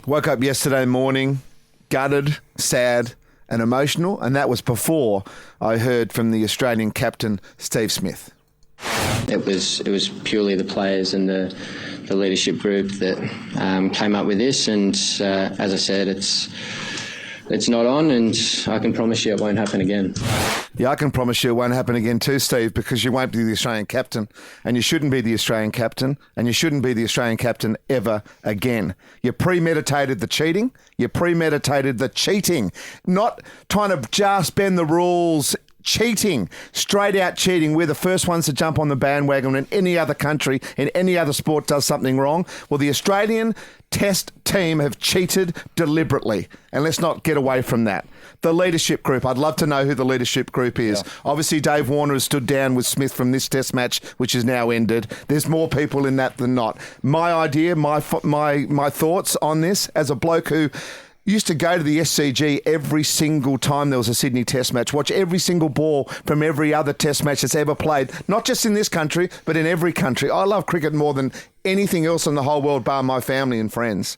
Woke up yesterday morning, gutted, sad and emotional, and that was before I heard from the Australian captain, Steve Smith. It was purely the players and the leadership group that came up with this, and as I said, it's not on, and I can promise you it won't happen again. Yeah, I can promise you it won't happen again too, Steve, because you won't be the Australian captain, and you shouldn't be the Australian captain, and you shouldn't be the Australian captain ever again. You premeditated the cheating. You premeditated the cheating, not trying to just bend the rules. Cheating, straight out cheating. We're the first ones to jump on the bandwagon when any other country in any other sport does something wrong. Well, the Australian Test team have cheated deliberately, and let's not get away from that. The leadership group, I'd love to know who the leadership group is. Yeah. Obviously, Dave Warner has stood down with Smith from this Test match, which is now ended. There's more people in that than not. My idea, my thoughts on this, as a bloke who used to go to the SCG every single time there was a Sydney Test match, watch every single ball from every other Test match that's ever played, not just in this country, but in every country. I love cricket more than anything else in the whole world, bar my family and friends.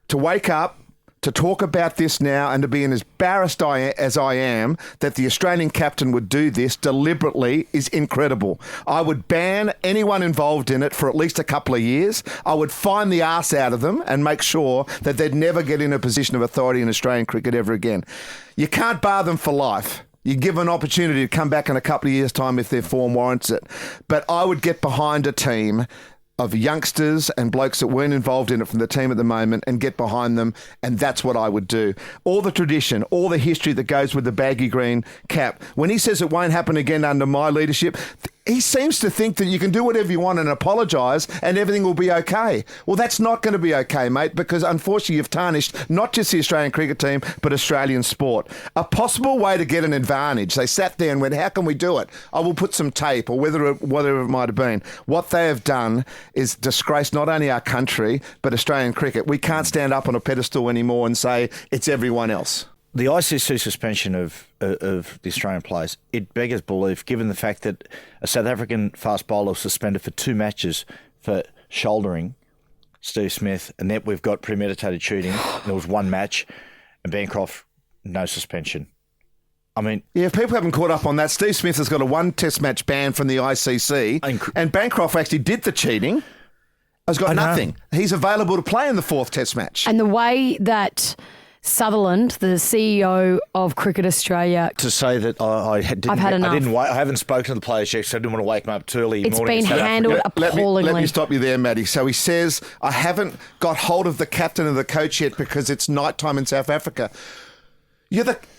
To wake up, to talk about this now and to be as embarrassed as I am that the Australian captain would do this deliberately is incredible. I would ban anyone involved in it for at least a couple of years. I would fine the arse out of them and make sure that they'd never get in a position of authority in Australian cricket ever again. You can't bar them for life. You give an opportunity to come back in a couple of years' time if their form warrants it. But I would get behind a team of youngsters and blokes that weren't involved in it from the team at the moment and get behind them, and that's what I would do. All the tradition, all the history that goes with the baggy green cap. When he says it won't happen again under my leadership, he seems to think that you can do whatever you want and apologise and everything will be okay. Well, that's not going to be okay, mate, because unfortunately you've tarnished not just the Australian cricket team, but Australian sport. A possible way to get an advantage. They sat there and went, how can we do it? I will put some tape or whatever it might have been. What they have done is disgrace not only our country, but Australian cricket. We can't stand up on a pedestal anymore and say it's everyone else. The ICC suspension of the Australian players, it beggars belief, given the fact that a South African fast bowler was suspended for 2 matches for shouldering Steve Smith, and then we've got premeditated cheating. There was 1 match, and Bancroft, no suspension. I mean, yeah, if people haven't caught up on that, Steve Smith has got a 1 Test match ban from the ICC, and Bancroft actually did the cheating. Has got nothing. He's available to play in the 4th Test match. And the way that Sutherland, the CEO of Cricket Australia, to say that I haven't spoken to the players yet, so I didn't want to wake them up too early. It's been handled appallingly. Let me stop you there, Matty. So he says, I haven't got hold of the captain and the coach yet because it's nighttime in South Africa.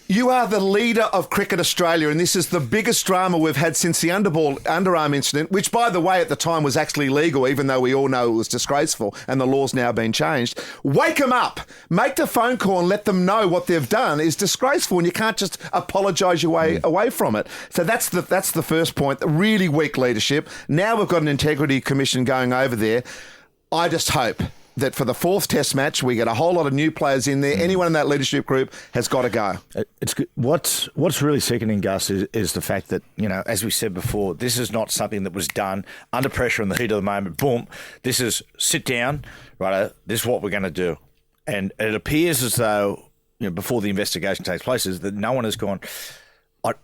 You are the leader of Cricket Australia, and this is the biggest drama we've had since the underarm incident, which, by the way, at the time was actually legal, even though we all know it was disgraceful, and the law's now been changed. Wake them up. Make the phone call and let them know what they've done is disgraceful, and you can't just apologise your way away from it. So that's the first point, really weak leadership. Now we've got an integrity commission going over there. I just hope that for the 4th Test match, we get a whole lot of new players in there. Anyone in that leadership group has got to go. It's good. What's really sickening, Gus, is the fact that, as we said before, this is not something that was done under pressure in the heat of the moment. Boom. This is sit down, right? This is what we're going to do. And it appears as though, before the investigation takes place, is that no one has gone,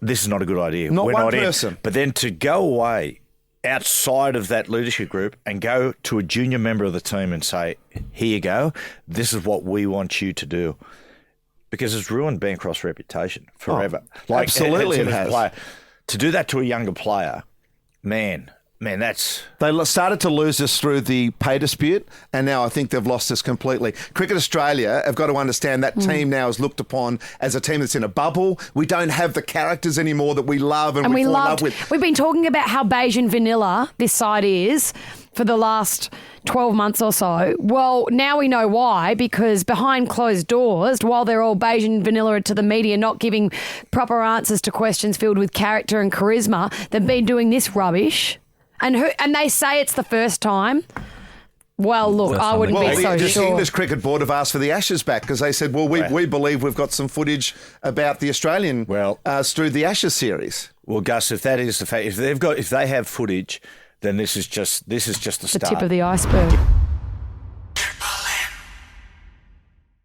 this is not a good idea. Not We're one not person. But then to go away outside of that leadership group and go to a junior member of the team and say, here you go, this is what we want you to do. Because it's ruined Bancroft's reputation forever. Absolutely it has. Player. To do that to a younger player, man, that's... They started to lose this through the pay dispute, and now I think they've lost this completely. Cricket Australia have got to understand that team now is looked upon as a team that's in a bubble. We don't have the characters anymore that we love and we fall in love with. We've been talking about how beige and vanilla this side is for the last 12 months or so. Well, now we know why, because behind closed doors, while they're all beige and vanilla to the media, not giving proper answers to questions filled with character and charisma, they've been doing this rubbish. And they say it's the first time. Well, look, I wouldn't be so sure. The English Cricket Board have asked for the Ashes back because they said, well, we believe we've got some footage about the Australian through the Ashes series. Well, Gus, if that is the fact, if they have footage, then this is just the start. The tip of the iceberg.